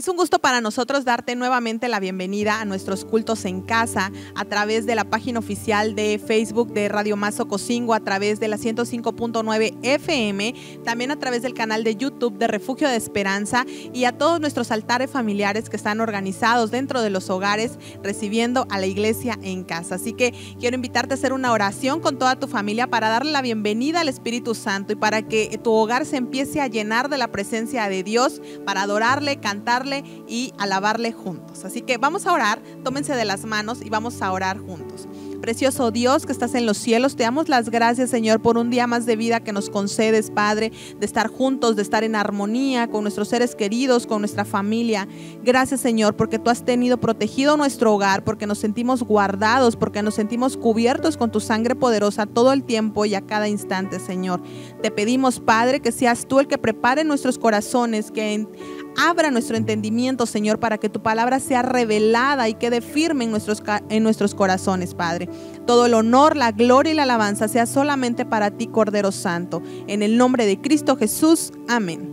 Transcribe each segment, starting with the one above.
Es un gusto para nosotros darte nuevamente la bienvenida a nuestros cultos en casa a través de la página oficial de Facebook de Radio Más Ocosingo, a través de la 105.9 FM, también a través del canal de YouTube de Refugio de Esperanza y a todos nuestros altares familiares que están organizados dentro de los hogares recibiendo a la iglesia en casa. Así que quiero invitarte a hacer una oración con toda tu familia para darle la bienvenida al Espíritu Santo y para que tu hogar se empiece a llenar de la presencia de Dios, para adorarle, cantarle y alabarle juntos. Así que vamos a orar, tómense de las manos y vamos a orar juntos. Precioso Dios que estás en los cielos, te damos las gracias, Señor, por un día más de vida que nos concedes, Padre, de estar juntos, de estar en armonía con nuestros seres queridos, con nuestra familia. Gracias, Señor, porque tú has tenido protegido nuestro hogar, porque nos sentimos guardados, porque nos sentimos cubiertos con tu sangre poderosa todo el tiempo y a cada instante, Señor. Te pedimos, Padre, que seas tú el que prepare nuestros corazones, que abra nuestro entendimiento, Señor, para que tu palabra sea revelada y quede firme en nuestros corazones, Padre. Todo el honor, la gloria y la alabanza sea solamente para ti, Cordero Santo. En el nombre de Cristo Jesús, amén.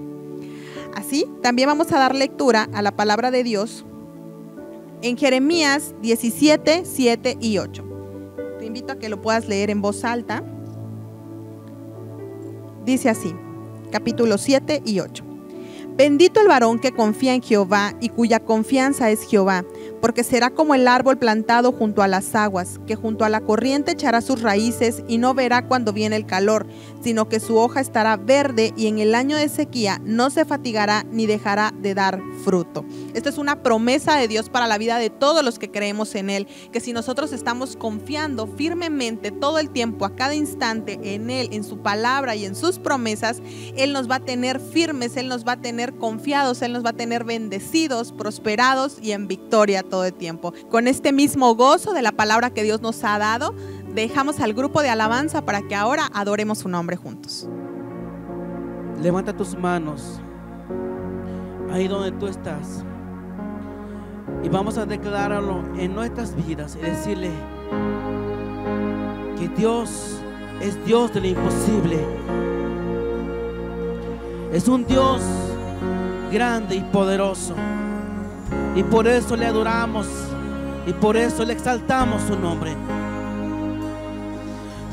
Así, también vamos a dar lectura a la palabra de Dios en Jeremías 17, 7 y 8. Te invito a que lo puedas leer en voz alta. Dice así, capítulo 7 y 8. Bendito el varón que confía en Jehová y cuya confianza es Jehová, porque será como el árbol plantado junto a las aguas, que junto a la corriente echará sus raíces y no verá cuando viene el calor, sino que su hoja estará verde y en el año de sequía no se fatigará ni dejará de dar fruto. Esta es una promesa de Dios para la vida de todos los que creemos en Él, que si nosotros estamos confiando firmemente todo el tiempo, a cada instante en Él, en su palabra y en sus promesas, Él nos va a tener firmes, Él nos va a tener confiados, Él nos va a tener bendecidos, prosperados y en victoria todo el tiempo. Con este mismo gozo de la palabra que Dios nos ha dado, dejamos al grupo de alabanza para que ahora adoremos su nombre juntos. Levanta tus manos ahí donde tú estás y vamos a declararlo en nuestras vidas y decirle que Dios es Dios de lo imposible. Es un Dios grande y poderoso, y por eso le adoramos y por eso le exaltamos su nombre.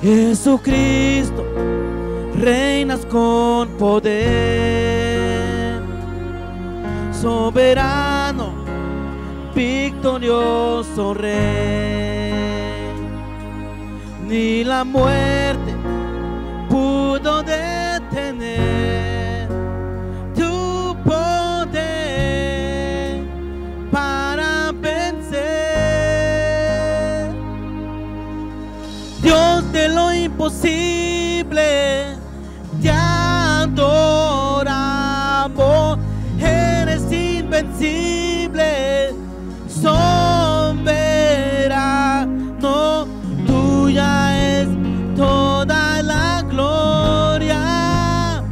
Jesucristo, reinas con poder, soberano, victorioso Rey. Ni la muerte pudo detener tu poder para vencer. Dios de lo imposible, te adoramos. Eres invencible, soberano. Tuya es toda la gloria,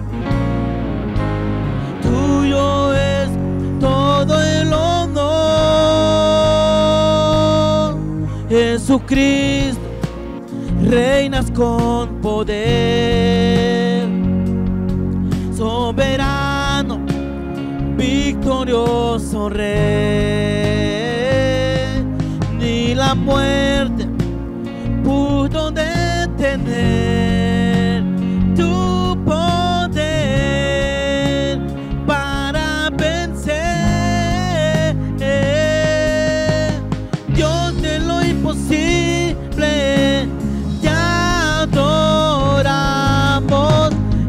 tuyo es todo el honor. Jesucristo, reinas con poder, soberano, victorioso Rey. Ni la muerte pudo detener tu poder para vencer. Dios de lo imposible, te adoramos.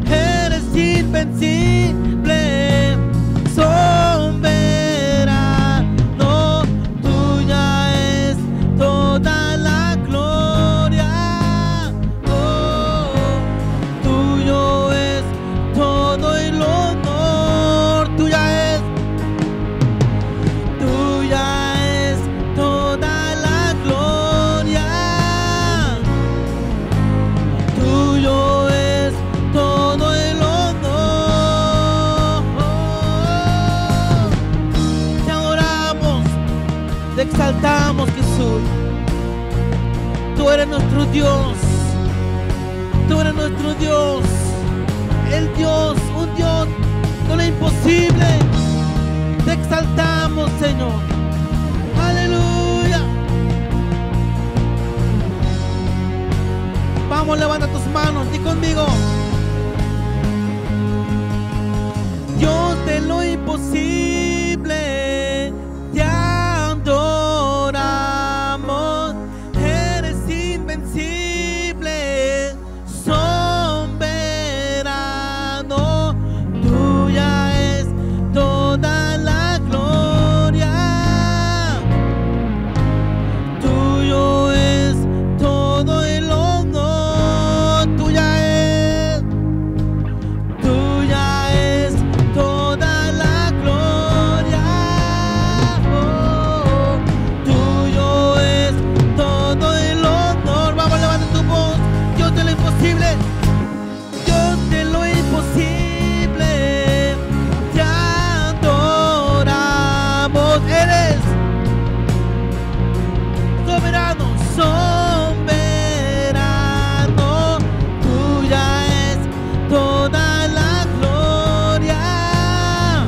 Eres invencible, soberano. Tuya es toda la gloria, oh, tuyo es todo el honor. Tuya es toda la gloria, tuyo es todo el honor. Te adoramos, te exaltamos, Jesús. Tú eres nuestro Dios, tú eres nuestro Dios, el Dios, un Dios de lo imposible. Te exaltamos, Señor. Aleluya. Vamos, levanta tus manos, di conmigo. Dios de lo imposible, te adoramos. Eres invencible, soberano. Tuya es toda la gloria. Tuyo es todo el honor. Tuya es toda la gloria. Oh, tuyo es todo el honor. Vamos, levanta tu voz. Dios de lo imposible, Dios de lo imposible, te adoramos. Eres soberano, soberano. Tuya es toda la gloria.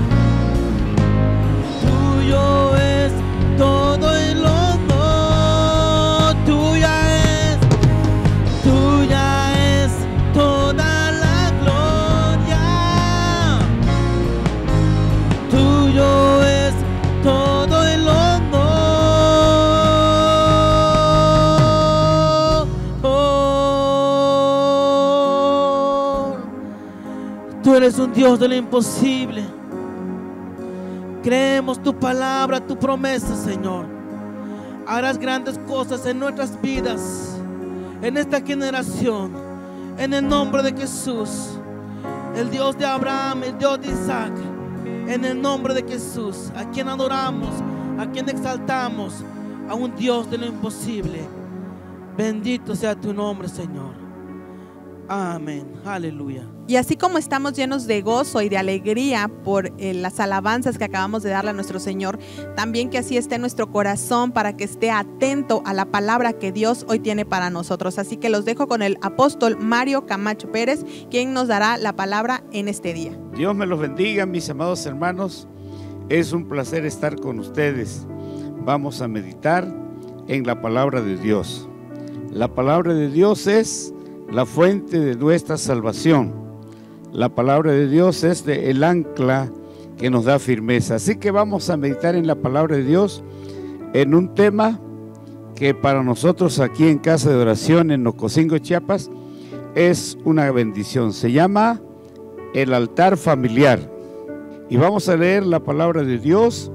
Tuyo es todo el honor. Tuya es toda la gloria. Tuyo es todo el honor. Tú eres un Dios de lo imposible. Creemos tu palabra, tu promesa, Señor. Harás grandes cosas en nuestras vidas, en esta generación, en el nombre de Jesús, el Dios de Abraham, el Dios de Isaac, en el nombre de Jesús, a quien adoramos, a quien exaltamos, a un Dios de lo imposible. Bendito sea tu nombre, Señor. Amén. Aleluya. Y así como estamos llenos de gozo y de alegría por las alabanzas que acabamos de darle a nuestro Señor, también que así esté nuestro corazón para que esté atento a la palabra que Dios hoy tiene para nosotros. Así que los dejo con el apóstol Mario Camacho Pérez, quien nos dará la palabra en este día. Dios me los bendiga, mis amados hermanos. Es un placer estar con ustedes. Vamos a meditar en la palabra de Dios. La palabra de Dios es la fuente de nuestra salvación. La palabra de Dios es el ancla que nos da firmeza. Así que vamos a meditar en la palabra de Dios en un tema que para nosotros aquí en Casa de Oración en Ocosingo, Chiapas, es una bendición. Se llama el altar familiar. Y vamos a leer la palabra de Dios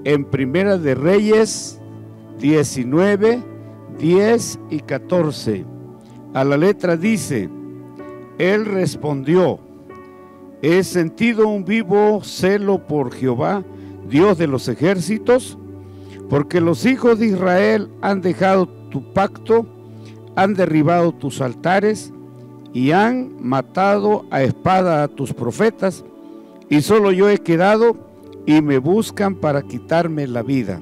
en Primera de Reyes 19, 10 y 14. A la letra dice: Él respondió: he sentido un vivo celo por Jehová, Dios de los ejércitos, porque los hijos de Israel han dejado tu pacto, han derribado tus altares y han matado a espada a tus profetas, y solo yo he quedado y me buscan para quitarme la vida.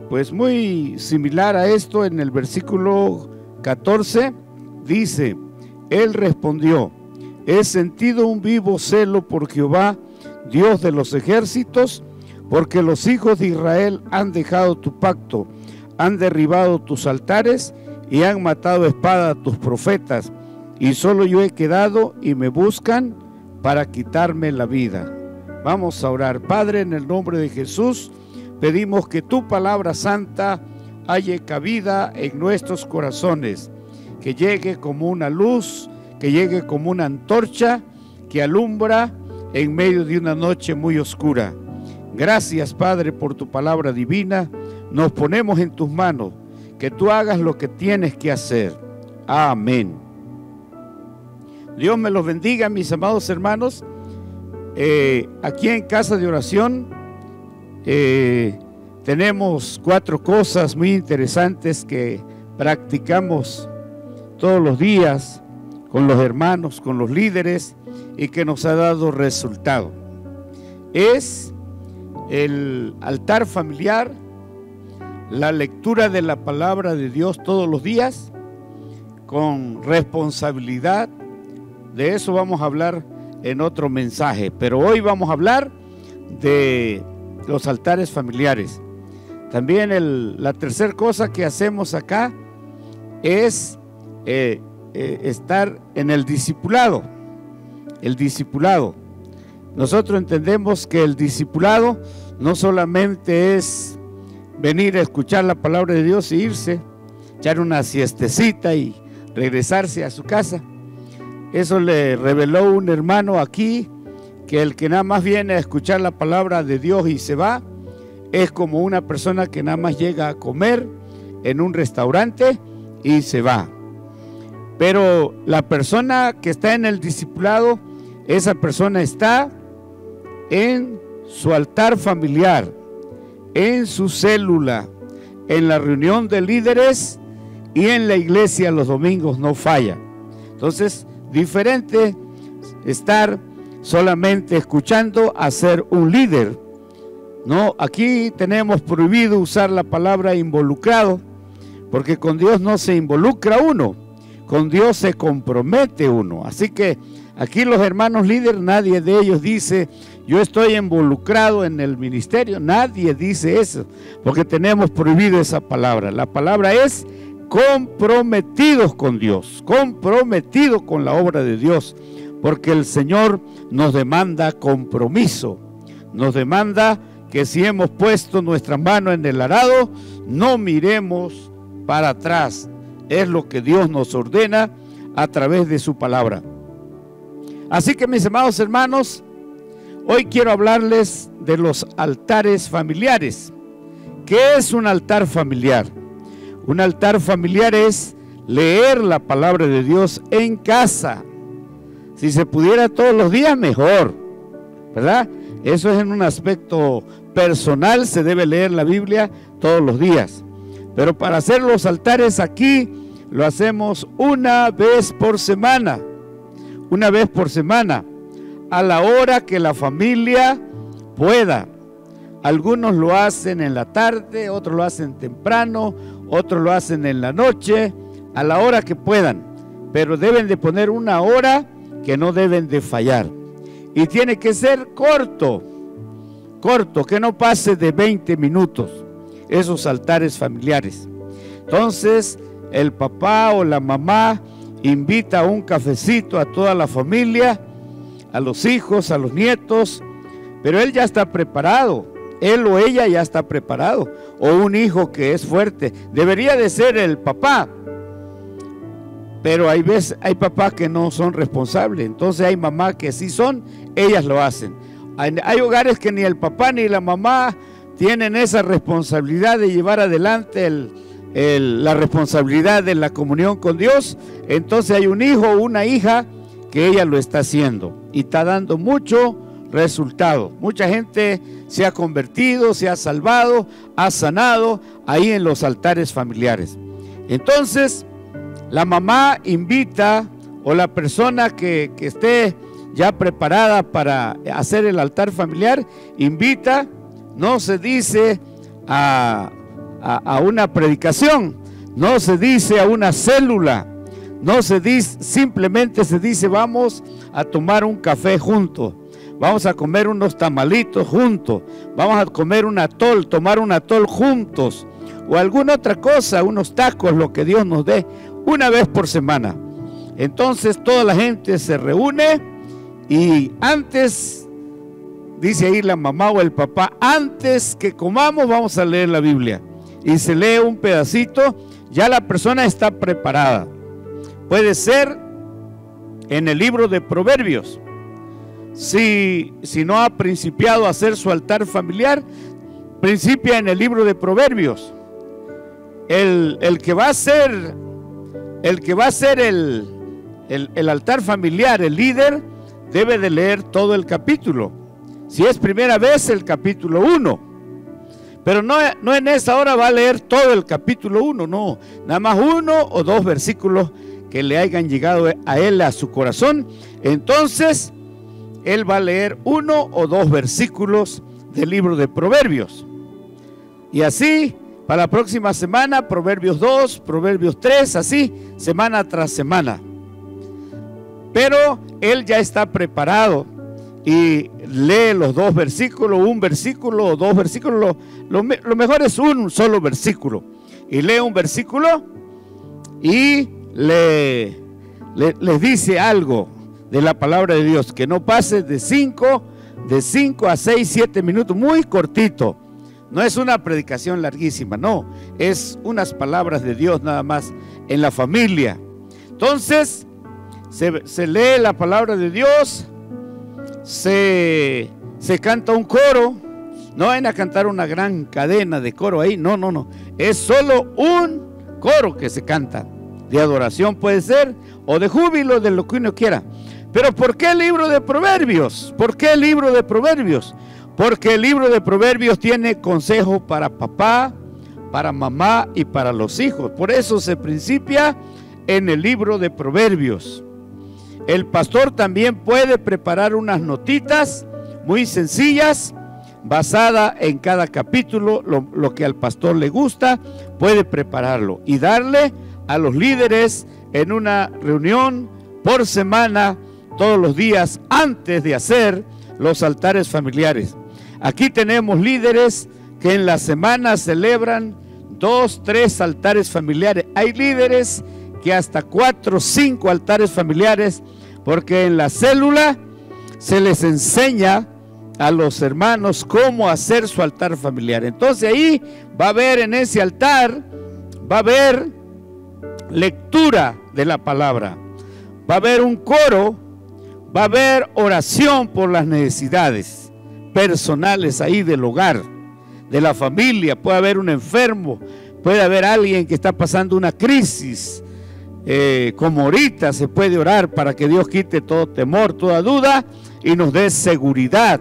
Pues muy similar a esto, en el versículo 14 dice: Él respondió: he sentido un vivo celo por Jehová, Dios de los ejércitos, porque los hijos de Israel han dejado tu pacto, han derribado tus altares y han matado a espada a tus profetas, y solo yo he quedado y me buscan para quitarme la vida. Vamos a orar. Padre, en el nombre de Jesús, pedimos que tu palabra santa halle cabida en nuestros corazones, que llegue como una luz, que llegue como una antorcha que alumbra en medio de una noche muy oscura. Gracias, Padre, por tu palabra divina. Nos ponemos en tus manos, que tú hagas lo que tienes que hacer. Amén. Dios me los bendiga, mis amados hermanos. Aquí en Casa de Oración tenemos 4 cosas muy interesantes que practicamos todos los días con los hermanos, con los líderes, y que nos ha dado resultado. Es el altar familiar, la lectura de la palabra de Dios todos los días, con responsabilidad. De eso vamos a hablar en otro mensaje, pero hoy vamos a hablar de los altares familiares. También la tercera cosa que hacemos acá es estar en el discipulado. El discipulado. Nosotros entendemos que el discipulado no solamente es venir a escuchar la palabra de Dios e irse, echar una siestecita y regresarse a su casa. Eso le reveló un hermano aquí, que el que nada más viene a escuchar la palabra de Dios y se va, es como una persona que nada más llega a comer en un restaurante y se va. Pero la persona que está en el discipulado, esa persona está en su altar familiar, en su célula, en la reunión de líderes y en la iglesia los domingos, no falla. Entonces, diferente estar solamente escuchando a ser un líder. No, aquí tenemos prohibido usar la palabra involucrado, porque con Dios no se involucra uno, con Dios se compromete uno. Así que aquí los hermanos líderes, nadie de ellos dice, yo estoy involucrado en el ministerio. Nadie dice eso, porque tenemos prohibido esa palabra. La palabra es comprometidos con Dios, comprometidos con la obra de Dios, porque el Señor nos demanda compromiso, nos demanda que si hemos puesto nuestra mano en el arado, no miremos para atrás. Es lo que Dios nos ordena a través de su palabra. Así que, mis amados hermanos, hoy quiero hablarles de los altares familiares. ¿Qué es un altar familiar? Un altar familiar es leer la palabra de Dios en casa. Si se pudiera todos los días, mejor, ¿verdad? Eso es en un aspecto personal, se debe leer la Biblia todos los días. Pero para hacer los altares aquí, lo hacemos una vez por semana. Una vez por semana, a la hora que la familia pueda. Algunos lo hacen en la tarde, otros lo hacen temprano, otros lo hacen en la noche, a la hora que puedan. Pero deben de poner una hora que no deben de fallar. Y tiene que ser corto, que no pase de 20 minutos, esos altares familiares. Entonces, el papá o la mamá invita a un cafecito a toda la familia, a los hijos, a los nietos, pero él ya está preparado, él o ella ya está preparado, o un hijo que es fuerte, debería de ser el papá, pero hay papás que no son responsables, entonces hay mamás que sí son, ellas lo hacen. Hay hogares que ni el papá ni la mamá tienen esa responsabilidad de llevar adelante la responsabilidad de la comunión con Dios. Entonces hay un hijo o una hija que ella lo está haciendo y está dando mucho resultado. Mucha gente se ha convertido, se ha salvado, ha sanado ahí en los altares familiares. Entonces la mamá invita, o la persona que esté ya preparada para hacer el altar familiar, invita, no se dice a una predicación, no se dice a una célula, no se dice, simplemente se dice vamos a tomar un café juntos, vamos a comer unos tamalitos juntos, vamos a comer un atol, tomar un atol juntos, o alguna otra cosa, unos tacos, lo que Dios nos dé, una vez por semana. Entonces toda la gente se reúne y antes, dice ahí la mamá o el papá, antes que comamos vamos a leer la Biblia. Y se lee un pedacito, ya la persona está preparada. Puede ser en el libro de Proverbios. Si no ha principiado a hacer su altar familiar, principia en el libro de Proverbios. El que va a ser el altar familiar, el líder, debe de leer todo el capítulo. Si es primera vez, el capítulo 1. Pero no en esa hora va a leer todo el capítulo 1, no. Nada más 1 o 2 versículos que le hayan llegado a él, a su corazón. Entonces, él va a leer 1 o 2 versículos del libro de Proverbios. Y así, para la próxima semana, Proverbios 2, Proverbios 3, así, semana tras semana. Pero él ya está preparado y lee los 2 versículos, un versículo o 2 versículos. Lo mejor es un solo versículo. Y lee un versículo y les dice algo de la palabra de Dios, que no pase de 5 a 6, 7 minutos, muy cortito. No es una predicación larguísima, no, es unas palabras de Dios nada más en la familia. Entonces, se lee la palabra de Dios, se canta un coro. No van a cantar una gran cadena de coro ahí, no, es solo un coro que se canta, de adoración puede ser, o de júbilo, de lo que uno quiera. Pero ¿por qué el libro de Proverbios? ¿Por qué el libro de Proverbios? Porque el libro de Proverbios tiene consejo para papá, para mamá y para los hijos. Por eso se principia en el libro de Proverbios. El pastor también puede preparar unas notitas muy sencillas, basada en cada capítulo, lo que al pastor le gusta, puede prepararlo y darle a los líderes en una reunión por semana, todos los días, antes de hacer los altares familiares. Aquí tenemos líderes que en la semana celebran 2, 3 altares familiares. Hay líderes que hasta 4, 5 altares familiares, porque en la célula se les enseña a los hermanos cómo hacer su altar familiar. Entonces ahí va a haber, en ese altar, va a haber lectura de la palabra, va a haber un coro, va a haber oración por las necesidades personales ahí del hogar, de la familia. Puede haber un enfermo, puede haber alguien que está pasando una crisis, como ahorita se puede orar para que Dios quite todo temor, toda duda y nos dé seguridad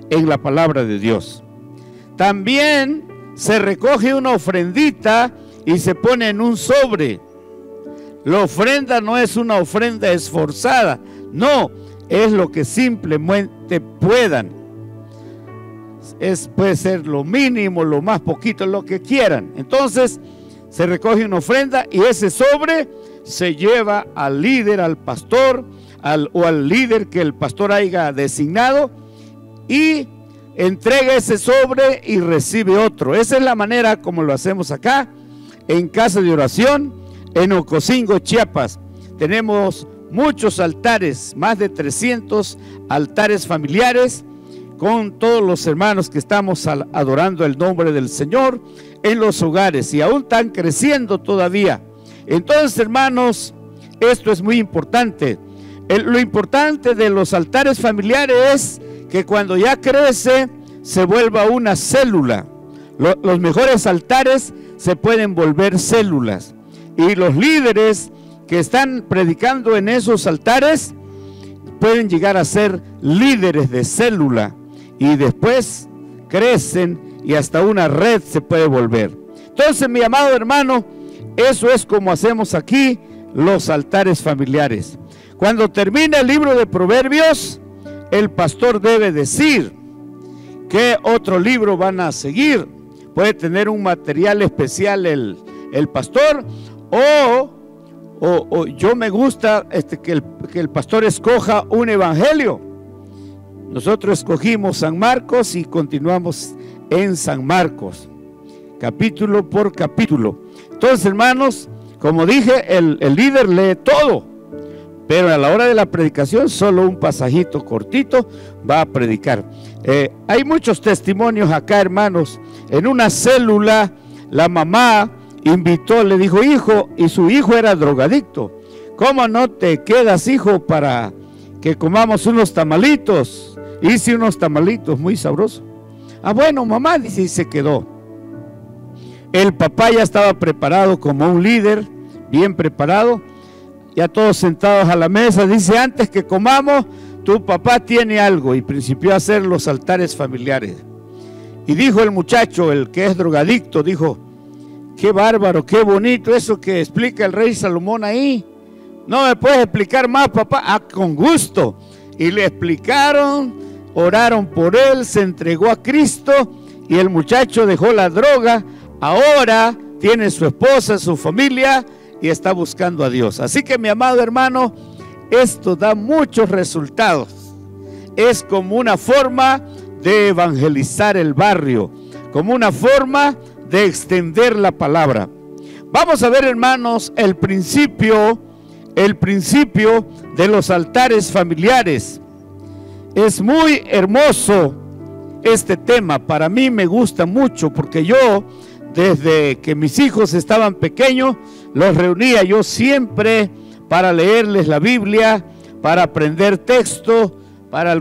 en la palabra de Dios. También se recoge una ofrendita y se pone en un sobre. La ofrenda no es una ofrenda esforzada, no, es lo que simplemente puedan. Puede ser lo mínimo, lo más poquito, lo que quieran. Entonces se recoge una ofrenda y ese sobre se lleva al líder, al pastor, o al líder que el pastor haya designado, y entrega ese sobre y recibe otro. Esa es la manera como lo hacemos acá en Casa de Oración en Ocosingo, Chiapas. Tenemos muchos altares, más de 300 altares familiares, con todos los hermanos que estamos adorando el nombre del Señor en los hogares, y aún están creciendo todavía. Entonces, hermanos, esto es muy importante. Lo importante de los altares familiares es que cuando ya crece se vuelva una célula. Los mejores altares se pueden volver células, y los líderes que están predicando en esos altares pueden llegar a ser líderes de célula, y después crecen y hasta una red se puede volver. Entonces, mi amado hermano, eso es como hacemos aquí los altares familiares. Cuando termina el libro de Proverbios, el pastor debe decir qué otro libro van a seguir. Puede tener un material especial el pastor, o yo me gusta que el pastor escoja un evangelio. Nosotros escogimos San Marcos y continuamos en San Marcos, capítulo por capítulo. Entonces, hermanos, como dije, el líder lee todo, pero a la hora de la predicación solo un pasajito cortito va a predicar. Hay muchos testimonios acá, hermanos. En una célula la mamá invitó, le dijo, hijo, y su hijo era drogadicto, ¿cómo no te quedas, hijo, para que comamos unos tamalitos? Hice unos tamalitos muy sabrosos. Ah, bueno, mamá, dice, y se quedó. El papá ya estaba preparado como un líder, bien preparado, ya todos sentados a la mesa. Dice, antes que comamos, tu papá tiene algo, y principió a hacer los altares familiares. Y dijo el muchacho, el que es drogadicto, dijo, qué bárbaro, qué bonito eso que explica el rey Salomón ahí. ¿No me puedes explicar más, papá? Ah, con gusto. Y le explicaron, oraron por él, se entregó a Cristo, y el muchacho dejó la droga. Ahora tiene su esposa, su familia, y está buscando a Dios. Así que, mi amado hermano, esto da muchos resultados. es como una forma de evangelizar el barrio, como una forma de extender la palabra. Vamos a ver, hermanos, el principio de los altares familiares. Es muy hermoso este tema. Para mí me gusta mucho, porque yo, desde que mis hijos estaban pequeños, los reunía yo siempre para leerles la Biblia, para aprender texto, para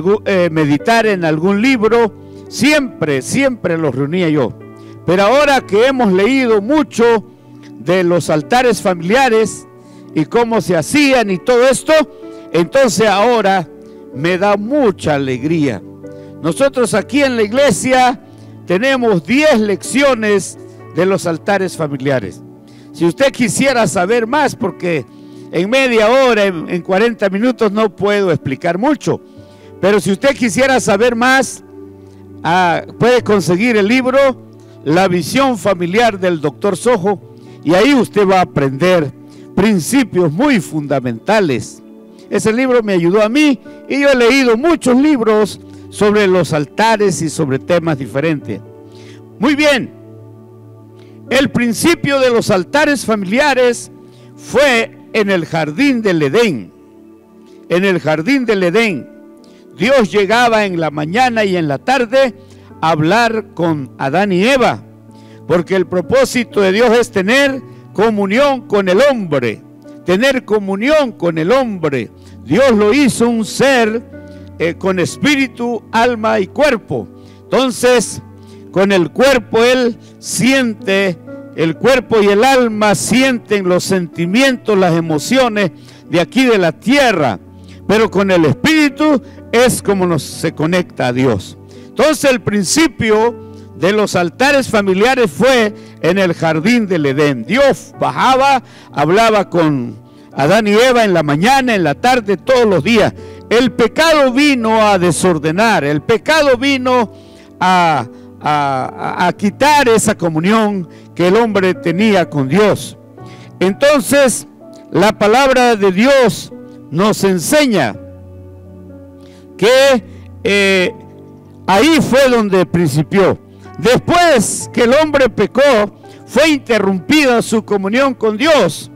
meditar en algún libro. Siempre los reunía yo. Pero ahora que hemos leído mucho de los altares familiares y cómo se hacían y todo esto, entonces ahora me da mucha alegría. Nosotros aquí en la iglesia tenemos 10 lecciones de los altares familiares. Si usted quisiera saber más, porque en media hora, en 40 minutos no puedo explicar mucho, pero si usted quisiera saber más, puede conseguir el libro La Visión Familiar del Dr. Sojo, y ahí usted va a aprender principios muy fundamentales. Ese libro me ayudó a mí, y yo he leído muchos libros sobre los altares y sobre temas diferentes. Muy bien, el principio de los altares familiares fue en el jardín del Edén. En el jardín del Edén, Dios llegaba en la mañana y en la tarde a hablar con Adán y Eva, porque el propósito de Dios es tener comunión con el hombre, tener comunión con el hombre. Dios lo hizo un ser con espíritu, alma y cuerpo. Entonces, con el cuerpo Él siente, el cuerpo y el alma sienten los sentimientos, las emociones de aquí de la tierra, pero con el espíritu es como se conecta a Dios. Entonces el principio de los altares familiares fue en el jardín del Edén. Dios bajaba, hablaba con Adán y Eva en la mañana, en la tarde, todos los días. El pecado vino a desordenar, el pecado vino a quitar esa comunión que el hombre tenía con Dios. Entonces, la palabra de Dios nos enseña que ahí fue donde principió. Después que el hombre pecó, fue interrumpida su comunión con Dios.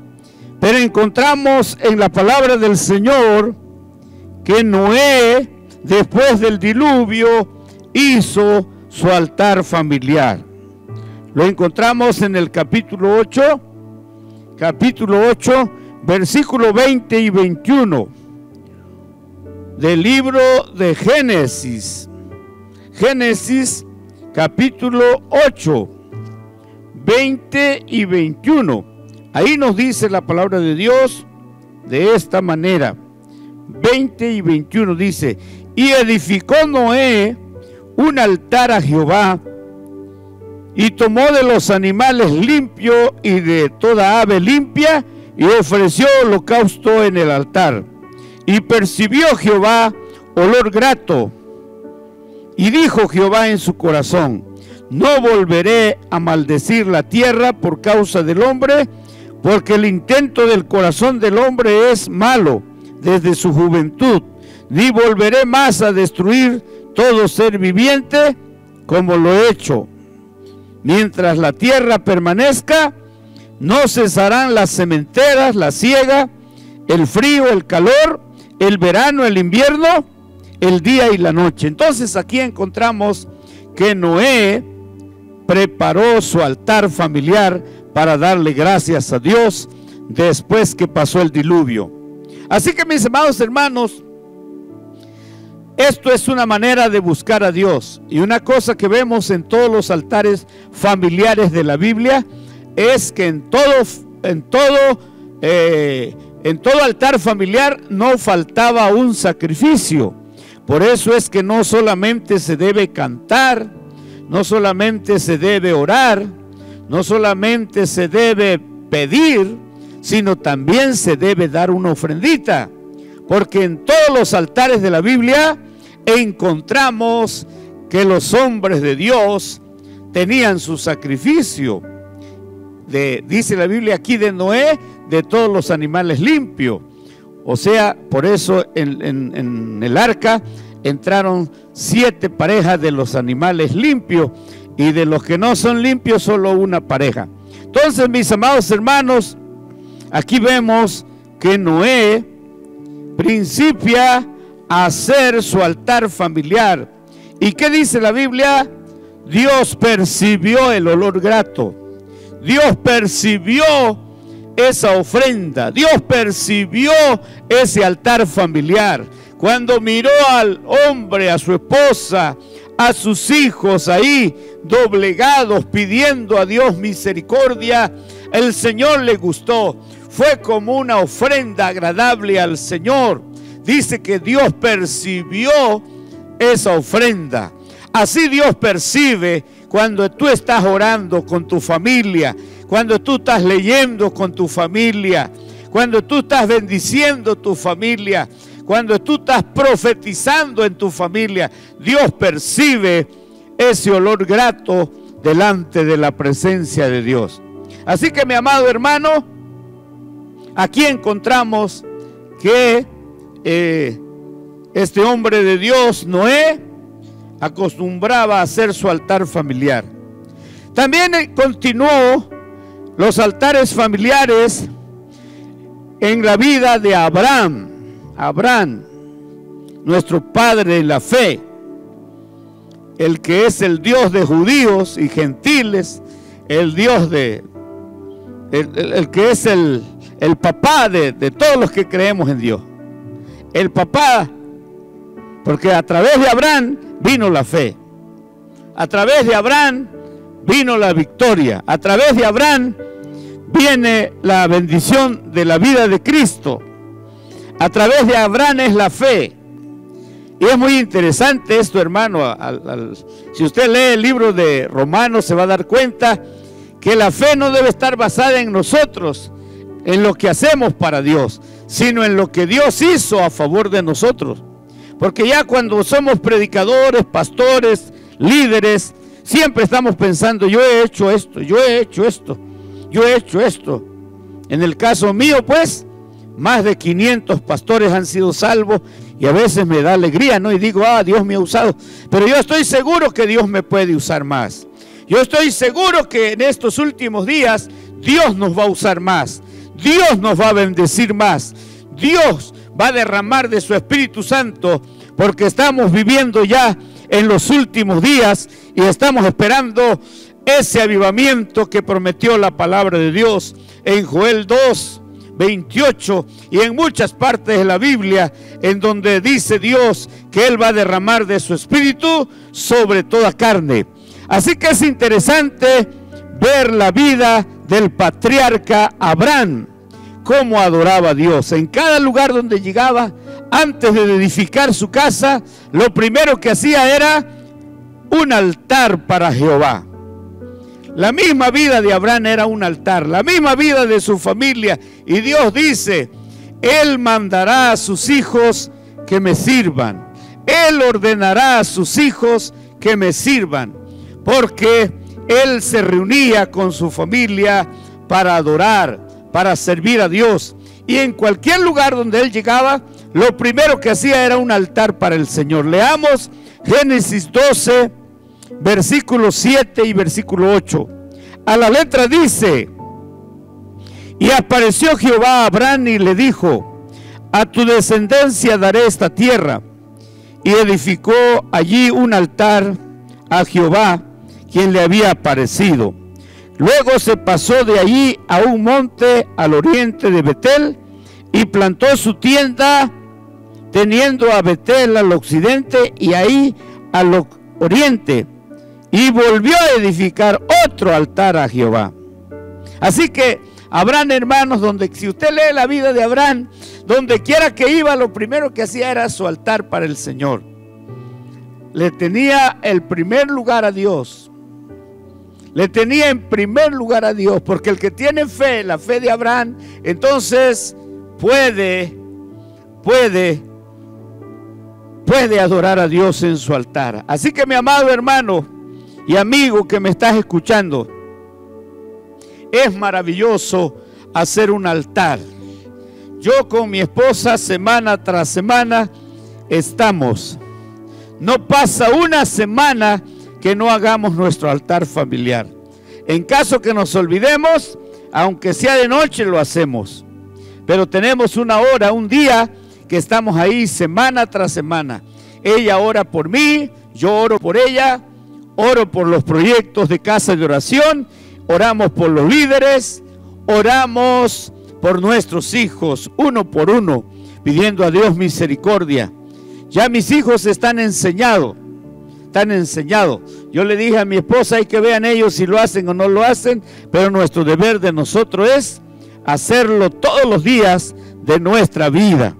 Pero encontramos en la palabra del Señor que Noé, después del diluvio, hizo su altar familiar. Lo encontramos en el capítulo 8, versículo 20 y 21 del libro de Génesis. Génesis capítulo 8, 20 y 21. Ahí nos dice la palabra de Dios de esta manera. 20 y 21 dice: y edificó Noé un altar a Jehová, y tomó de los animales limpios y de toda ave limpia, y ofreció holocausto en el altar. Y percibió Jehová olor grato. Y dijo Jehová en su corazón: no volveré a maldecir la tierra por causa del hombre, porque el intento del corazón del hombre es malo desde su juventud, ni volveré más a destruir todo ser viviente como lo he hecho. Mientras la tierra permanezca, no cesarán las sementeras, la siega, el frío, el calor, el verano, el invierno, el día y la noche. Entonces aquí encontramos que Noé preparó su altar familiar para darle gracias a Dios después que pasó el diluvio. Así que, mis amados hermanos, esto es una manera de buscar a Dios. Y una cosa que vemos en todos los altares familiares de la Biblia es que en todo altar familiar no faltaba un sacrificio. Por eso es que no solamente se debe cantar, no solamente se debe orar, no solamente se debe pedir, sino también se debe dar una ofrendita. Porque en todos los altares de la Biblia encontramos que los hombres de Dios tenían su sacrificio. Dice la Biblia aquí de Noé, de todos los animales limpios. O sea, por eso en el arca entraron 7 parejas de los animales limpios, y de los que no son limpios solo una pareja. Entonces, mis amados hermanos, aquí vemos que Noé principia a hacer su altar familiar. ¿Y qué dice la Biblia? Dios percibió el olor grato. Dios percibió esa ofrenda. Dios percibió ese altar familiar. Cuando miró al hombre, a su esposa, a sus hijos ahí doblegados pidiendo a Dios misericordia, el Señor le gustó. Fue como una ofrenda agradable al Señor. Dice que Dios percibió esa ofrenda. Así Dios percibe cuando tú estás orando con tu familia, cuando tú estás leyendo con tu familia, cuando tú estás bendiciendo tu familia, cuando tú estás profetizando en tu familia. Dios percibe ese olor grato delante de la presencia de Dios. Así que, mi amado hermano, aquí encontramos que este hombre de Dios, Noé, acostumbraba a hacer su altar familiar. También continuó los altares familiares en la vida de Abraham. Abraham, nuestro padre en la fe, el que es el Dios de judíos y gentiles, el Dios de el que es el papá de todos los que creemos en Dios. El papá, porque a través de Abraham vino la fe, a través de Abraham vino la victoria, a través de Abraham viene la bendición de la vida de Cristo. A través de Abraham es la fe. Y es muy interesante esto, hermano. Si usted lee el libro de Romanos, se va a dar cuenta que la fe no debe estar basada en nosotros, en lo que hacemos para Dios, sino en lo que Dios hizo a favor de nosotros. Porque ya cuando somos predicadores, pastores, líderes, siempre estamos pensando: yo he hecho esto, yo he hecho esto, yo he hecho esto. En el caso mío, pues, más de 500 pastores han sido salvos, y a veces me da alegría, ¿no? Y digo: Dios me ha usado. Pero yo estoy seguro que Dios me puede usar más. Yo estoy seguro que en estos últimos días Dios nos va a usar más. Dios nos va a bendecir más. Dios va a derramar de su Espíritu Santo, porque estamos viviendo ya en los últimos días y estamos esperando ese avivamiento que prometió la palabra de Dios en Joel 2:28 y en muchas partes de la Biblia, en donde dice Dios que Él va a derramar de su Espíritu sobre toda carne. Así que es interesante ver la vida del patriarca Abraham, cómo adoraba a Dios. En cada lugar donde llegaba, antes de edificar su casa, lo primero que hacía era un altar para Jehová. La misma vida de Abraham era un altar, la misma vida de su familia. Y Dios dice: Él mandará a sus hijos que me sirvan. Él ordenará a sus hijos que me sirvan. Porque Él se reunía con su familia para adorar, para servir a Dios. Y en cualquier lugar donde Él llegaba, lo primero que hacía era un altar para el Señor. Leamos Génesis 12, versículo 7 y versículo 8. A la letra dice: y apareció Jehová a Abraham y le dijo: a tu descendencia daré esta tierra. Y edificó allí un altar a Jehová, quien le había aparecido. Luego se pasó de allí a un monte al oriente de Betel y plantó su tienda, teniendo a Betel al occidente y ahí al oriente. Y volvió a edificar otro altar a Jehová. Así que Abraham, hermanos, si usted lee la vida de Abraham, donde quiera que iba, lo primero que hacía era su altar para el Señor. Le tenía el primer lugar a Dios. Le tenía en primer lugar a Dios, porque el que tiene fe, la fe de Abraham, entonces puede adorar a Dios en su altar. Así que, mi amado hermano y amigo que me estás escuchando, es maravilloso hacer un altar. Yo con mi esposa semana tras semana estamos No pasa una semana que no hagamos nuestro altar familiar. En caso que nos olvidemos, aunque sea de noche, lo hacemos. Pero tenemos una hora, un día que estamos ahí semana tras semana. Ella ora por mí, yo oro por ella, oro por los proyectos de casa de oración, oramos por los líderes, oramos por nuestros hijos, uno por uno, pidiendo a Dios misericordia. Ya mis hijos están enseñados. Yo le dije a mi esposa, hay que vean ellos si lo hacen o no lo hacen, pero nuestro deber de nosotros es hacerlo todos los días de nuestra vida.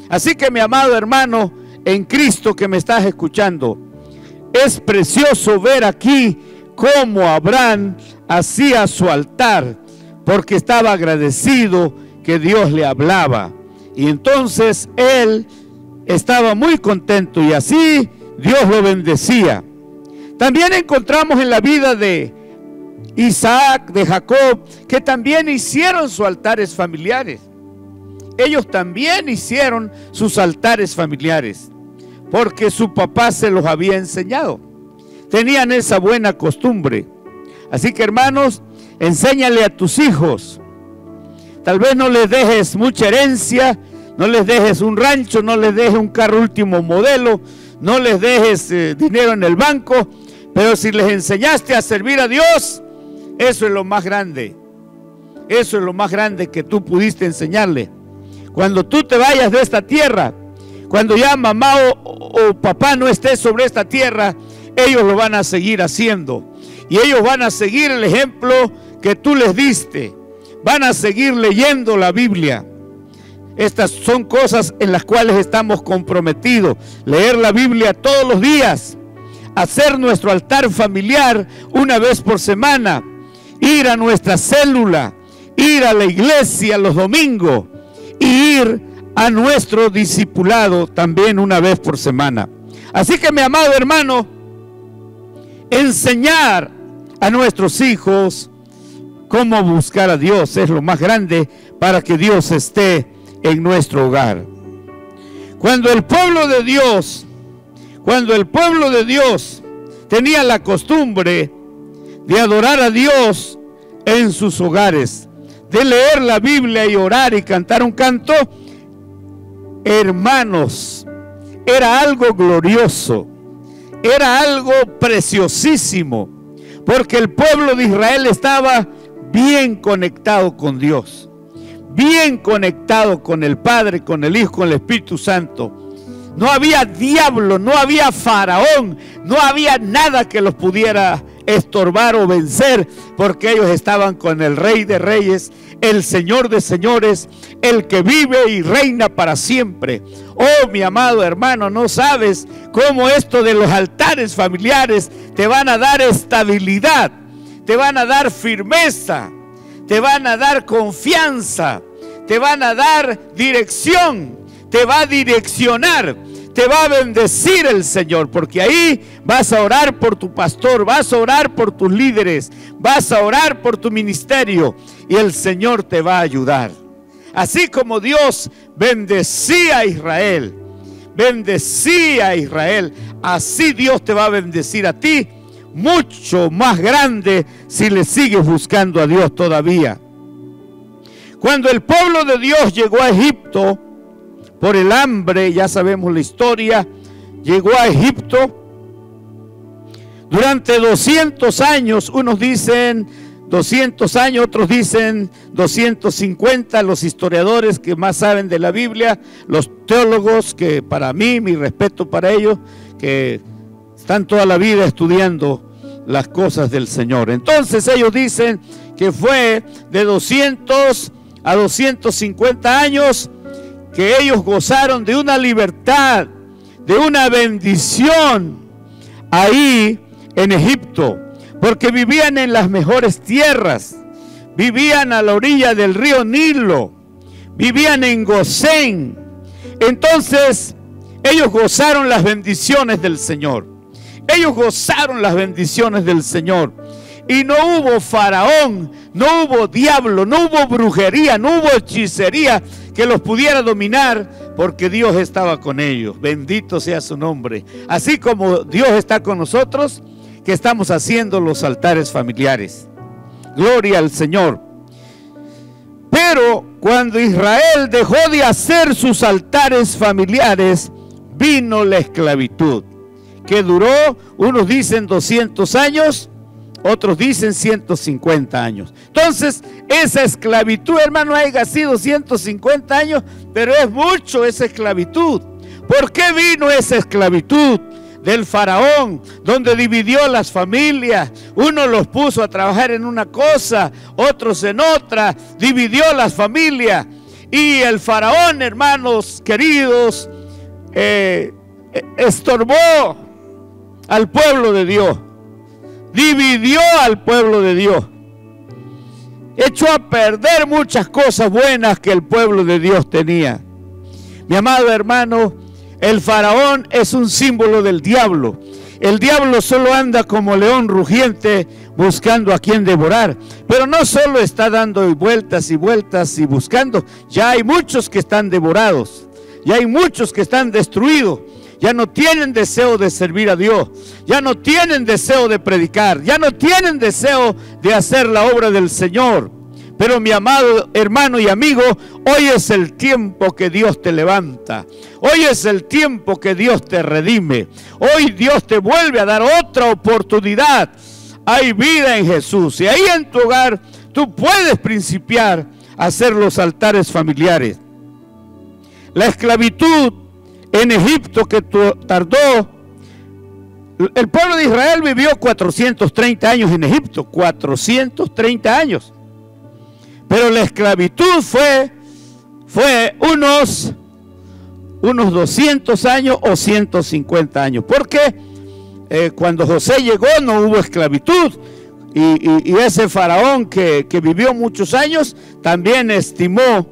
Así que mi amado hermano en Cristo que me estás escuchando, es precioso ver aquí cómo Abraham hacía su altar, porque estaba agradecido que Dios le hablaba. Y entonces él estaba muy contento y así Dios lo bendecía. También encontramos en la vida de Isaac, de Jacob, que también hicieron sus altares familiares. Ellos también hicieron sus altares familiares, porque su papá se los había enseñado. Tenían esa buena costumbre. Así que hermanos, enséñale a tus hijos. Tal vez no les dejes mucha herencia, no les dejes un rancho, no les dejes un carro último modelo, no les dejes dinero en el banco, pero si les enseñaste a servir a Dios, eso es lo más grande. Eso es lo más grande que tú pudiste enseñarle. Cuando tú te vayas de esta tierra, cuando ya mamá o papá no esté sobre esta tierra, ellos lo van a seguir haciendo. Y ellos van a seguir el ejemplo que tú les diste. Van a seguir leyendo la Biblia. Estas son cosas en las cuales estamos comprometidos. Leer la Biblia todos los días. Hacer nuestro altar familiar una vez por semana. Ir a nuestra célula. Ir a la iglesia los domingos. Y ir a nuestro discipulado también una vez por semana. Así que mi amado hermano, enseñar a nuestros hijos cómo buscar a Dios es lo más grande para que Dios esté en nuestro hogar. Cuando el pueblo de Dios tenía la costumbre de adorar a Dios en sus hogares, de leer la Biblia y orar y cantar un canto, hermanos, era algo glorioso, era algo preciosísimo, porque el pueblo de Israel estaba bien conectado con Dios, bien conectado con el Padre, con el Hijo, con el Espíritu Santo. No había diablo, no había faraón, no había nada que los pudiera estorbar o vencer, porque ellos estaban con el Rey de Reyes, el Señor de Señores, el que vive y reina para siempre. Oh, mi amado hermano, no sabes cómo esto de los altares familiares te van a dar estabilidad, te van a dar firmeza, te van a dar confianza, te van a dar dirección, te va a direccionar, te va a bendecir el Señor, porque ahí vas a orar por tu pastor, vas a orar por tus líderes, vas a orar por tu ministerio y el Señor te va a ayudar. Así como Dios bendecía a Israel, así Dios te va a bendecir a ti, mucho más grande si le sigues buscando a Dios todavía. Cuando el pueblo de Dios llegó a Egipto, por el hambre, ya sabemos la historia, llegó a Egipto durante 200 años, unos dicen 200 años, otros dicen 250, los historiadores que más saben de la Biblia, los teólogos, que para mí, mi respeto para ellos, que están toda la vida estudiando las cosas del Señor. Entonces ellos dicen que fue de 200 a 250 años que ellos gozaron de una libertad, de una bendición ahí en Egipto, porque vivían en las mejores tierras, vivían a la orilla del río Nilo, vivían en Gosén. Entonces ellos gozaron las bendiciones del Señor, ellos gozaron las bendiciones del Señor. Y no hubo faraón, no hubo diablo, no hubo brujería, no hubo hechicería que los pudiera dominar porque Dios estaba con ellos. Bendito sea su nombre. Así como Dios está con nosotros, que estamos haciendo los altares familiares. Gloria al Señor. Pero cuando Israel dejó de hacer sus altares familiares, vino la esclavitud, que duró, unos dicen 200 años, otros dicen 150 años. Entonces, esa esclavitud, hermano, haya sido 150 años, pero es mucho esa esclavitud. ¿Por qué vino esa esclavitud? Del faraón, donde dividió las familias. Uno los puso a trabajar en una cosa, otros en otra, dividió las familias. Y el faraón, hermanos queridos, estorbó al pueblo de Dios, dividió al pueblo de Dios, echó a perder muchas cosas buenas que el pueblo de Dios tenía. Mi amado hermano, el faraón es un símbolo del diablo. El diablo solo anda como león rugiente buscando a quien devorar, pero no solo está dando vueltas y vueltas y buscando. Ya hay muchos que están devorados, ya hay muchos que están destruidos. Ya no tienen deseo de servir a Dios, ya no tienen deseo de predicar, ya no tienen deseo de hacer la obra del Señor. Pero mi amado hermano y amigo, hoy es el tiempo que Dios te levanta. Hoy es el tiempo que Dios te redime. Hoy Dios te vuelve a dar otra oportunidad. Hay vida en Jesús, y ahí en tu hogar tú puedes principiar a hacer los altares familiares. La esclavitud en Egipto que tardó, el pueblo de Israel vivió 430 años en Egipto, 430 años. Pero la esclavitud fue unos 200 años o 150 años. Porque cuando José llegó no hubo esclavitud. Y ese faraón que vivió muchos años también estimó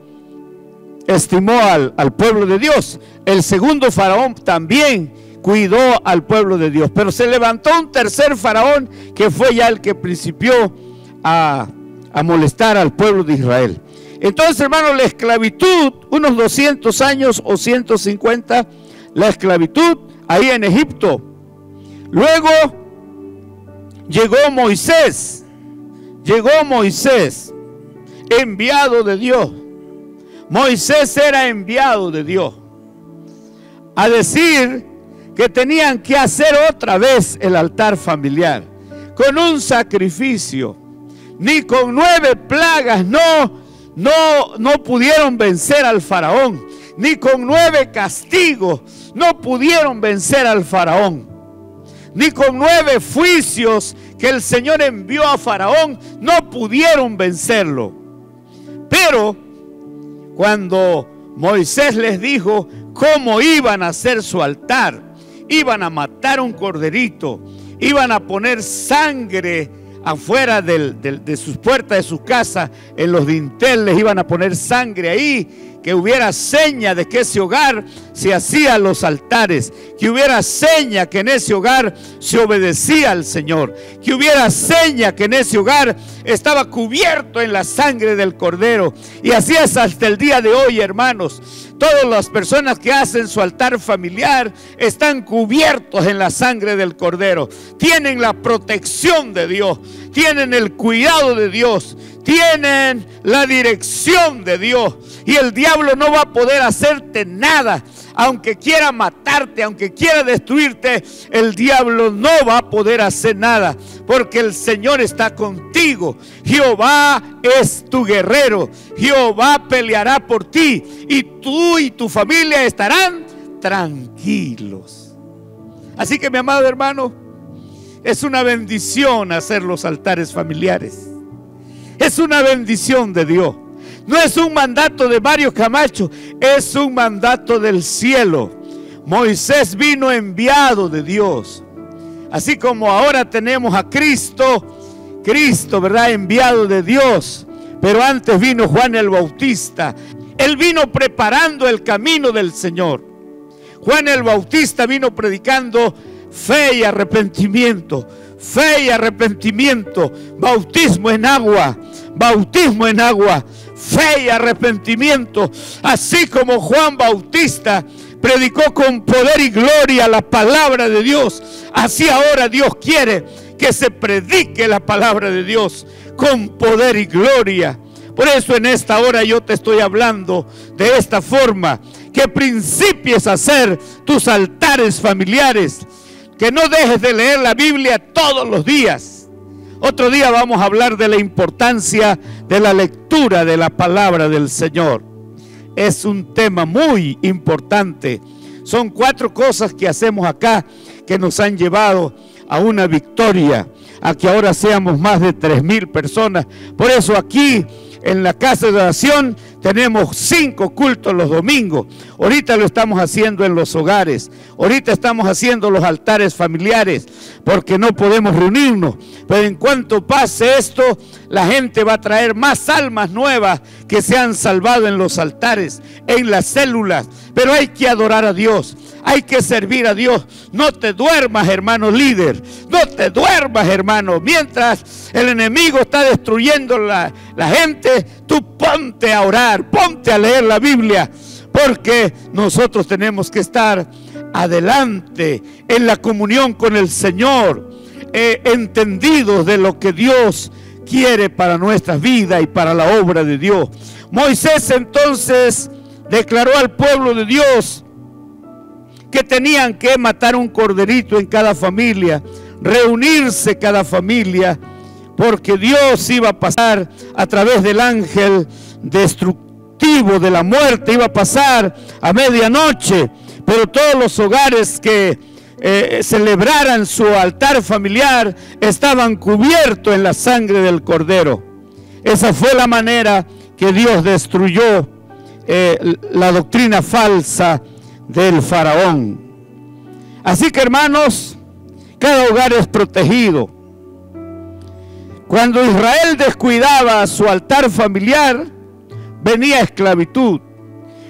al pueblo de Dios. El segundo faraón también cuidó al pueblo de Dios. Pero se levantó un tercer faraón que fue ya el que principió a molestar al pueblo de Israel. Entonces, hermano, la esclavitud, unos 200 años o 150, la esclavitud ahí en Egipto. Luego llegó Moisés, enviado de Dios. Moisés era enviado de Dios a decir que tenían que hacer otra vez el altar familiar con un sacrificio. Ni con 9 plagas no pudieron vencer al faraón. Ni con 9 castigos no pudieron vencer al faraón. Ni con 9 juicios que el Señor envió a faraón no pudieron vencerlo. Pero cuando Moisés les dijo cómo iban a hacer su altar, iban a matar un corderito, iban a poner sangre afuera de sus puertas de su casa, en los dinteles iban a poner sangre ahí, que hubiera seña de que ese hogar se hacía los altares, que hubiera seña que en ese hogar se obedecía al Señor, que hubiera seña que en ese hogar estaba cubierto en la sangre del Cordero. Y así es hasta el día de hoy, hermanos. Todas las personas que hacen su altar familiar están cubiertos en la sangre del Cordero. Tienen la protección de Dios, tienen el cuidado de Dios, tienen la dirección de Dios. Y el diablo no va a poder hacerte nada. Aunque quiera matarte, aunque quiera destruirte, el diablo no va a poder hacer nada, porque el Señor está contigo. Jehová es tu guerrero. Jehová peleará por ti, y tú y tu familia estarán tranquilos. Así que, mi amado hermano, es una bendición hacer los altares familiares. Es una bendición de Dios. No es un mandato de Mario Camacho, es un mandato del cielo. Moisés vino enviado de Dios. Así como ahora tenemos a Cristo, ¿verdad? Enviado de Dios. Pero antes vino Juan el Bautista. Él vino preparando el camino del Señor. Juan el Bautista vino predicando fe y arrepentimiento. Fe y arrepentimiento, bautismo en agua, bautismo en agua, fe y arrepentimiento, así como Juan Bautista predicó con poder y gloria la palabra de Dios. Así ahora Dios quiere que se predique la palabra de Dios con poder y gloria. Por eso en esta hora yo te estoy hablando de esta forma, que principies a hacer tus altares familiares, que no dejes de leer la Biblia todos los días. Otro día vamos a hablar de la importancia de la lectura de la palabra del Señor. Es un tema muy importante. Son 4 cosas que hacemos acá que nos han llevado a una victoria, a que ahora seamos más de 3,000 personas. Por eso aquí en la casa de oración tenemos 5 cultos los domingos. Ahorita lo estamos haciendo en los hogares. Ahorita estamos haciendo los altares familiares porque no podemos reunirnos. Pero en cuanto pase esto, la gente va a traer más almas nuevas que se han salvado en los altares, en las células. Pero hay que adorar a Dios. Hay que servir a Dios. No te duermas, hermano líder. No te duermas, hermano. Mientras el enemigo está destruyendo la gente, tú ponte a orar, ponte a leer la Biblia. Porque nosotros tenemos que estar adelante en la comunión con el Señor, entendidos de lo que Dios quiere para nuestras vidas y para la obra de Dios. Moisés entonces declaró al pueblo de Dios que tenían que matar un corderito en cada familia, reunirse cada familia, porque Dios iba a pasar a través del ángel destructivo de la muerte, iba a pasar a medianoche, pero todos los hogares que celebraran su altar familiar estaban cubiertos en la sangre del cordero. Esa fue la manera que Dios destruyó la doctrina falsa del faraón. Así que, hermanos, cada hogar es protegido. Cuando Israel descuidaba su altar familiar, venía esclavitud.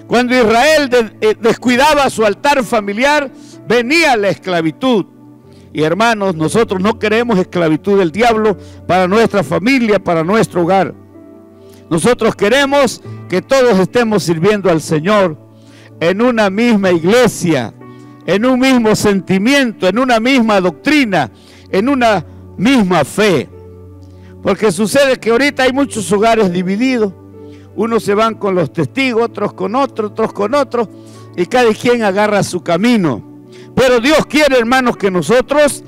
Cuando Israel descuidaba su altar familiar, venía la esclavitud. Y hermanos, nosotros no queremos esclavitud del diablo para nuestra familia, para nuestro hogar. Nosotros queremos que todos estemos sirviendo al Señor en una misma iglesia, en un mismo sentimiento, en una misma doctrina, en una misma fe. Porque sucede que ahorita hay muchos hogares divididos. Unos se van con los testigos, otros con otros, y cada quien agarra su camino. Pero Dios quiere, hermanos, que nosotros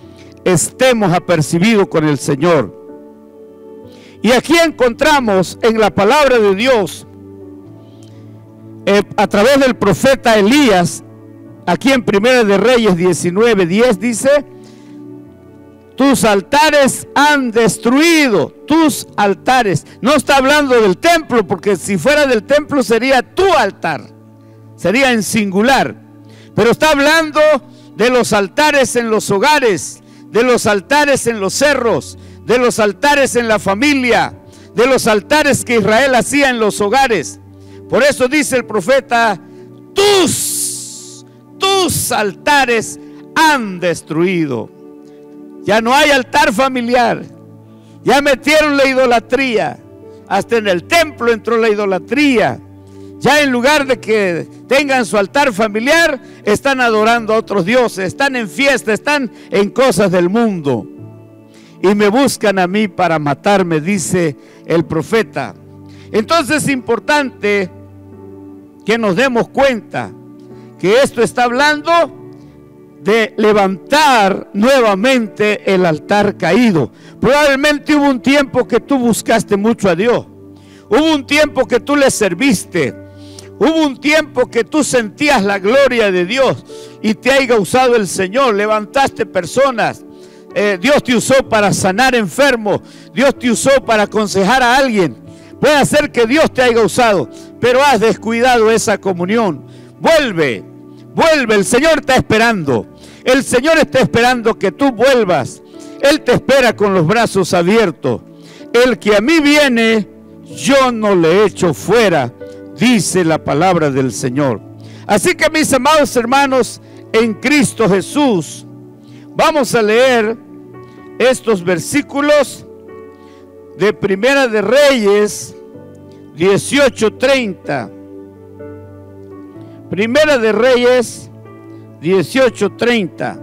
estemos apercibidos con el Señor. Y aquí encontramos en la palabra de Dios, a través del profeta Elías, aquí en Primera de Reyes 19:10 dice: tus altares han destruido, tus altares. No está hablando del templo, porque si fuera del templo sería tu altar, sería en singular. Pero está hablando de los altares en los hogares, de los altares en los cerros, de los altares en la familia, de los altares que Israel hacía en los hogares. Por eso dice el profeta: tus altares han destruido. Ya no hay altar familiar. Ya metieron la idolatría. Hasta en el templo entró la idolatría. Ya en lugar de que tengan su altar familiar, están adorando a otros dioses, están en fiesta, están en cosas del mundo. Y me buscan a mí para matarme, dice el profeta. Entonces es importante que nos demos cuenta que esto está hablando de levantar nuevamente el altar caído. Probablemente hubo un tiempo que tú buscaste mucho a Dios. Hubo un tiempo que tú le serviste. Hubo un tiempo que tú sentías la gloria de Dios y te haya usado el Señor. Levantaste personas. Dios te usó para sanar enfermos. Dios te usó para aconsejar a alguien. Puede ser que Dios te haya usado, pero has descuidado esa comunión. Vuelve, el Señor está esperando. El Señor está esperando que tú vuelvas. Él te espera con los brazos abiertos. El que a mí viene, yo no le echo fuera, dice la palabra del Señor. Así que, mis amados hermanos, en Cristo Jesús, vamos a leer estos versículos de Primera de Reyes 18:30. Primera de Reyes 18:30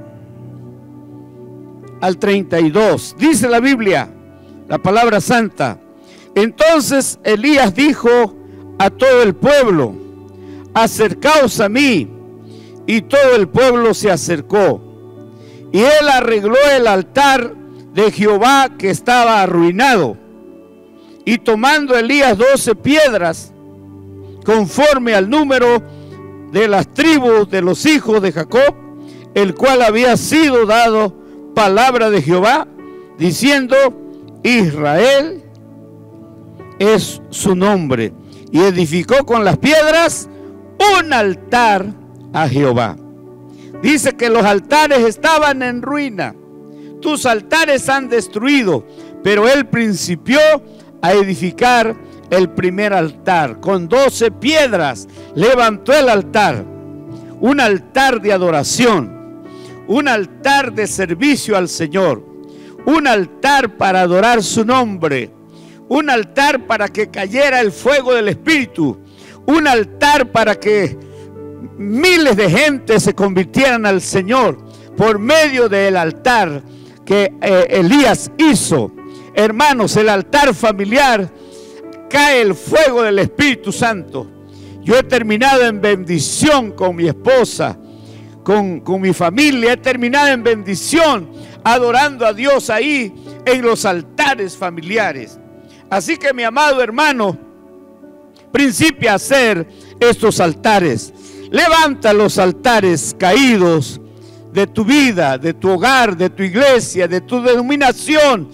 al 32. Dice la Biblia, la palabra santa: entonces Elías dijo a todo el pueblo: acercaos a mí. Y todo el pueblo se acercó. Y él arregló el altar de Jehová que estaba arruinado. Y tomando Elías 12 piedras, conforme al número de las tribus de los hijos de Jacob, el cual había sido dado palabra de Jehová, diciendo: Israel es su nombre. Y edificó con las piedras un altar a Jehová. Dice que los altares estaban en ruina. Tus altares han destruido, pero él principió a edificar el primer altar. Con 12 piedras levantó el altar. Un altar de adoración, un altar de servicio al Señor, un altar para adorar su nombre, un altar para que cayera el fuego del Espíritu, un altar para que miles de gente se convirtieran al Señor por medio del altar que Elías hizo. Hermanos, el altar familiar, cae el fuego del Espíritu Santo. Yo he terminado en bendición con mi esposa, con mi familia. He terminado en bendición adorando a Dios ahí en los altares familiares. Así que, mi amado hermano, principia a hacer estos altares. Levanta los altares caídos de tu vida, de tu hogar, de tu iglesia, de tu denominación.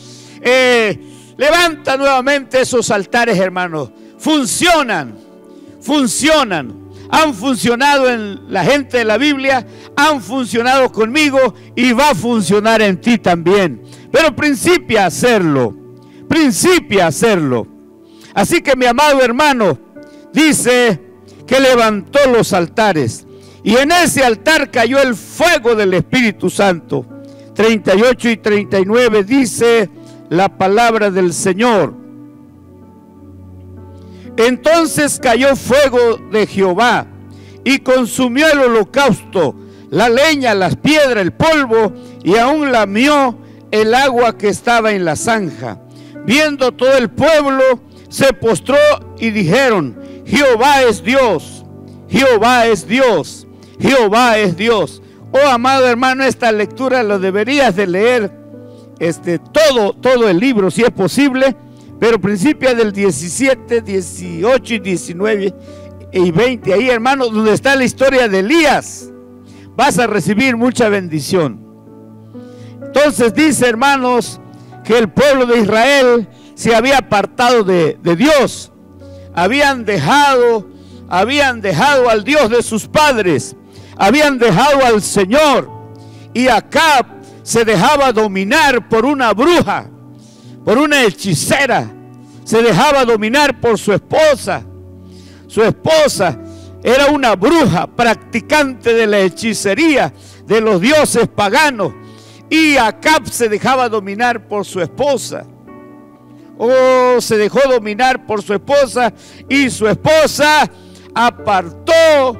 Levanta nuevamente esos altares, hermanos. Funcionan. Han funcionado en la gente de la Biblia, han funcionado conmigo y va a funcionar en ti también. Pero principia a hacerlo. Así que, mi amado hermano, dice que levantó los altares y en ese altar cayó el fuego del Espíritu Santo. 38 y 39 dice la palabra del Señor: entonces cayó fuego de Jehová y consumió el holocausto, la leña, las piedras, el polvo, y aún lamió el agua que estaba en la zanja. Viendo todo el pueblo, se postró y dijeron: Jehová es Dios, Jehová es Dios, Jehová es Dios. Oh, amado hermano, esta lectura lo deberías de leer todo el libro si es posible, pero principia del 17, 18 y 19 y 20. Ahí, hermano, donde está la historia de Elías, vas a recibir mucha bendición. Entonces dice, hermanos, que el pueblo de Israel se había apartado de Dios. Habían dejado al Dios de sus padres, habían dejado al Señor, y Acab se dejaba dominar por una bruja, por una hechicera. Se dejaba dominar por su esposa. Su esposa era una bruja practicante de la hechicería de los dioses paganos, y Acab se dejaba dominar por su esposa. Oh, se dejó dominar por su esposa, y su esposa apartó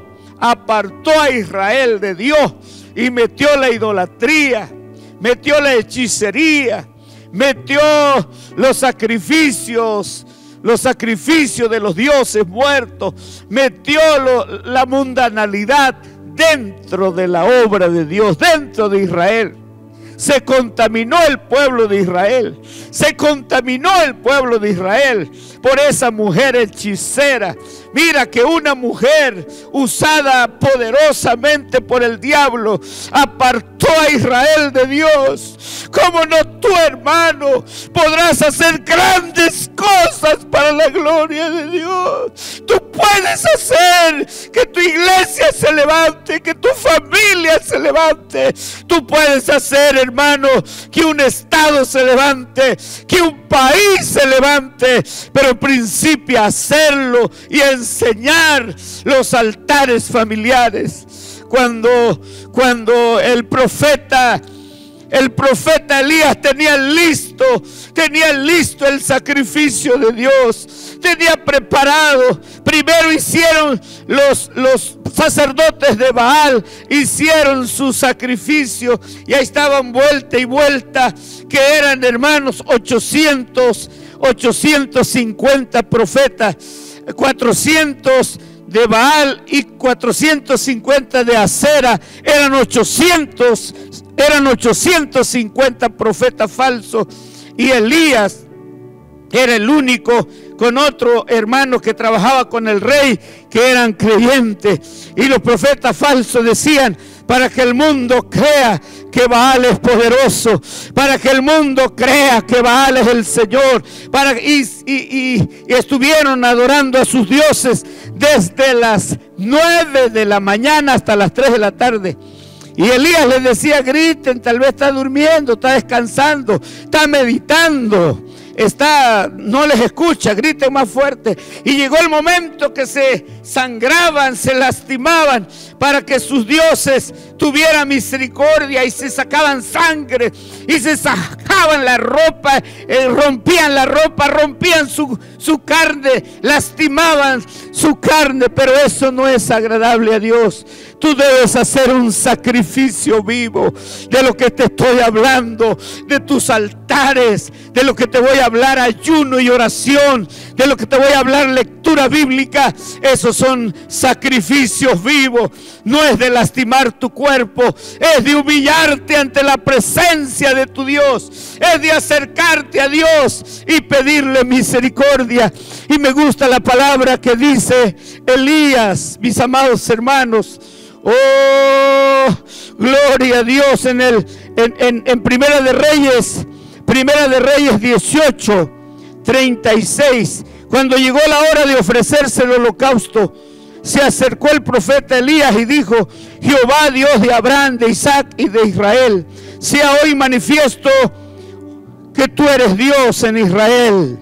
a Israel de Dios y metió la idolatría, metió la hechicería, metió los sacrificios de los dioses muertos, metió la mundanalidad dentro de la obra de Dios, dentro de Israel. Se contaminó el pueblo de Israel. Se contaminó el pueblo de Israel por esa mujer hechicera. Mira que una mujer usada poderosamente por el diablo apartó a Israel de Dios. ¿Cómo no tú, hermano, podrás hacer grandes cosas para la gloria de Dios? Tú puedes hacer que tu iglesia se levante, que tu familia se levante. Tú puedes hacer, hermano, que un estado se levante, que un país se levante, pero principia a hacerlo y a enseñar los altares familiares. Cuando el profeta El profeta Elías tenía listo el sacrificio de Dios, tenía preparado. Primero hicieron los sacerdotes de Baal, hicieron su sacrificio, y ahí estaban vuelta y vuelta, que eran, hermanos, 850 profetas, 400 de Baal y 450 de Acera. Eran 850 profetas falsos, y Elías era el único, con otro hermano que trabajaba con el rey, que eran creyentes. Y los profetas falsos decían: para que el mundo crea que Baal es poderoso, para que el mundo crea que Baal es el Señor, y estuvieron adorando a sus dioses desde las 9 de la mañana hasta las 3 de la tarde. Y Elías les decía: griten, tal vez está durmiendo, está descansando, está meditando, no les escucha, griten más fuerte. Y llegó el momento que se sangraban, se lastimaban, para que sus dioses tuvieran misericordia, y se sacaban sangre, y se sacaban la ropa, rompían la ropa, rompían su carne, lastimaban su carne. Pero eso no es agradable a Dios. Tú debes hacer un sacrificio vivo. De lo que te estoy hablando, de tus altares, de lo que te voy a hablar, ayuno y oración, de lo que te voy a hablar, lectura bíblica, esos son sacrificios vivos. No es de lastimar tu cuerpo, es de humillarte ante la presencia de tu Dios, es de acercarte a Dios y pedirle misericordia. Y me gusta la palabra que dice Elías, mis amados hermanos. Oh, gloria a Dios. En Primera de Reyes 18:36, cuando llegó la hora de ofrecerse el holocausto, se acercó el profeta Elías y dijo: Jehová, Dios de Abraham, de Isaac y de Israel, sea hoy manifiesto que tú eres Dios en Israel,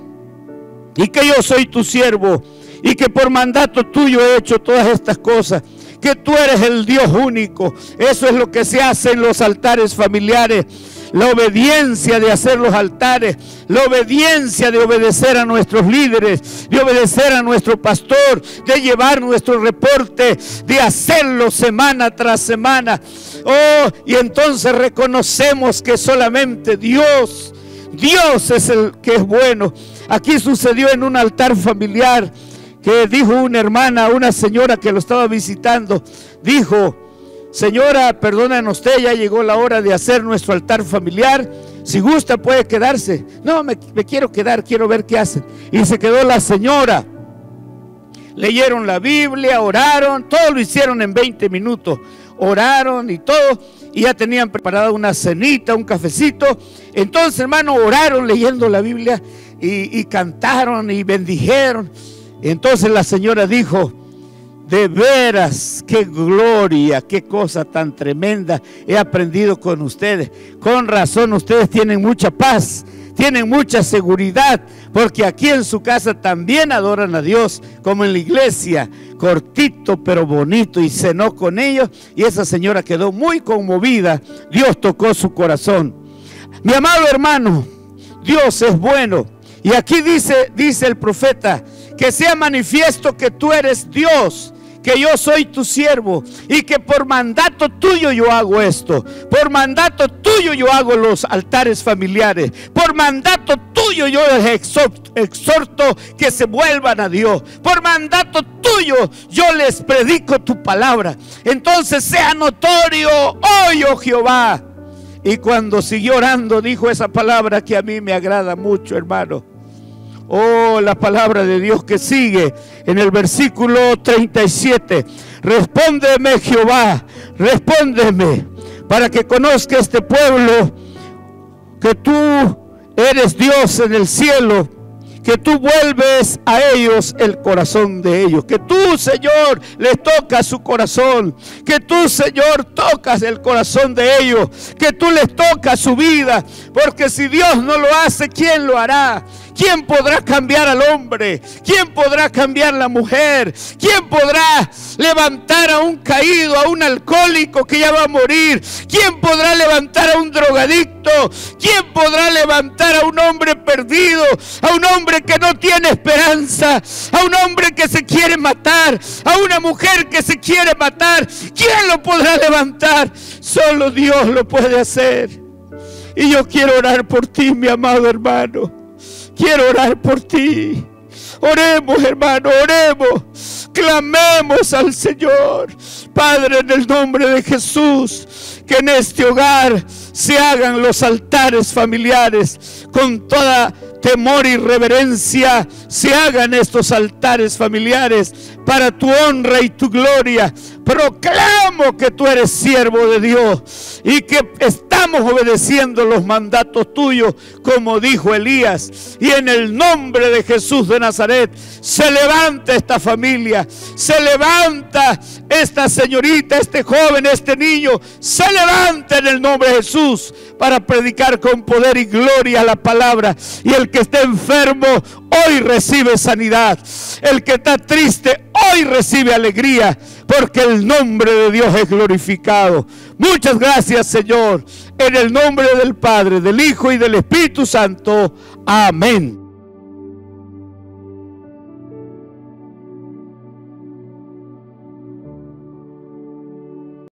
y que yo soy tu siervo, y que por mandato tuyo he hecho todas estas cosas, que tú eres el Dios único. Eso es lo que se hace en los altares familiares. La obediencia de hacer los altares, la obediencia de obedecer a nuestros líderes, de obedecer a nuestro pastor, de llevar nuestro reporte, de hacerlo semana tras semana. Oh, y entonces reconocemos que solamente Dios es el que es bueno. Aquí sucedió en un altar familiar, que dijo una hermana, una señora que lo estaba visitando, dijo: señora, perdónenos, usted, ya llegó la hora de hacer nuestro altar familiar. Si gusta puede quedarse. No, me quiero quedar, quiero ver qué hacen. Y se quedó la señora. Leyeron la Biblia, oraron, todo lo hicieron en 20 minutos. Oraron y todo, y ya tenían preparada una cenita, un cafecito. Entonces, hermano, oraron leyendo la Biblia y cantaron y bendijeron. Entonces la señora dijo: de veras, qué gloria, qué cosa tan tremenda he aprendido con ustedes. Con razón, ustedes tienen mucha paz, tienen mucha seguridad, porque aquí en su casa también adoran a Dios, como en la iglesia. Cortito pero bonito, y cenó con ellos, y esa señora quedó muy conmovida. Dios tocó su corazón. Mi amado hermano, Dios es bueno. Y aquí dice el profeta: que sea manifiesto que tú eres Dios, que yo soy tu siervo, y que por mandato tuyo yo hago esto. Por mandato tuyo yo hago los altares familiares. Por mandato tuyo yo les exhorto que se vuelvan a Dios. Por mandato tuyo yo les predico tu palabra. Entonces sea notorio hoy, oh Jehová. Y cuando siguió orando, dijo esa palabra que a mí me agrada mucho, hermano. Oh, la palabra de Dios que sigue en el versículo 37. Respóndeme, Jehová, respóndeme, para que conozca este pueblo que tú eres Dios en el cielo, que tú vuelves a ellos el corazón de ellos, que tú, Señor, les tocas su corazón, que tú, Señor, tocas el corazón de ellos, que tú les tocas su vida, porque si Dios no lo hace, ¿quién lo hará? ¿Quién podrá cambiar al hombre? ¿Quién podrá cambiar la mujer? ¿Quién podrá levantar a un caído, a un alcohólico que ya va a morir? ¿Quién podrá levantar a un drogadicto? ¿Quién podrá levantar a un hombre perdido? A un hombre que no tiene esperanza, a un hombre que se quiere matar, a una mujer que se quiere matar. ¿Quién lo podrá levantar? Solo Dios lo puede hacer. Y yo quiero orar por ti, mi amado hermano. Quiero orar por ti. Oremos, hermano, oremos. Clamemos al Señor. Padre, en el nombre de Jesús, que en este hogar se hagan los altares familiares con toda temor y reverencia. Se hagan estos altares familiares para tu honra y tu gloria. Proclamo que tú eres siervo de Dios y que estamos obedeciendo los mandatos tuyos, como dijo Elías. Y en el nombre de Jesús de Nazaret, se levanta esta familia, se levanta esta señorita, este joven, este niño, se levanta en el nombre de Jesús para predicar con poder y gloria la palabra. Y el que esté enfermo hoy recibe sanidad. El que está triste hoy recibe alegría, porque el nombre de Dios es glorificado. Muchas gracias, Señor, en el nombre del Padre, del Hijo y del Espíritu Santo. Amén.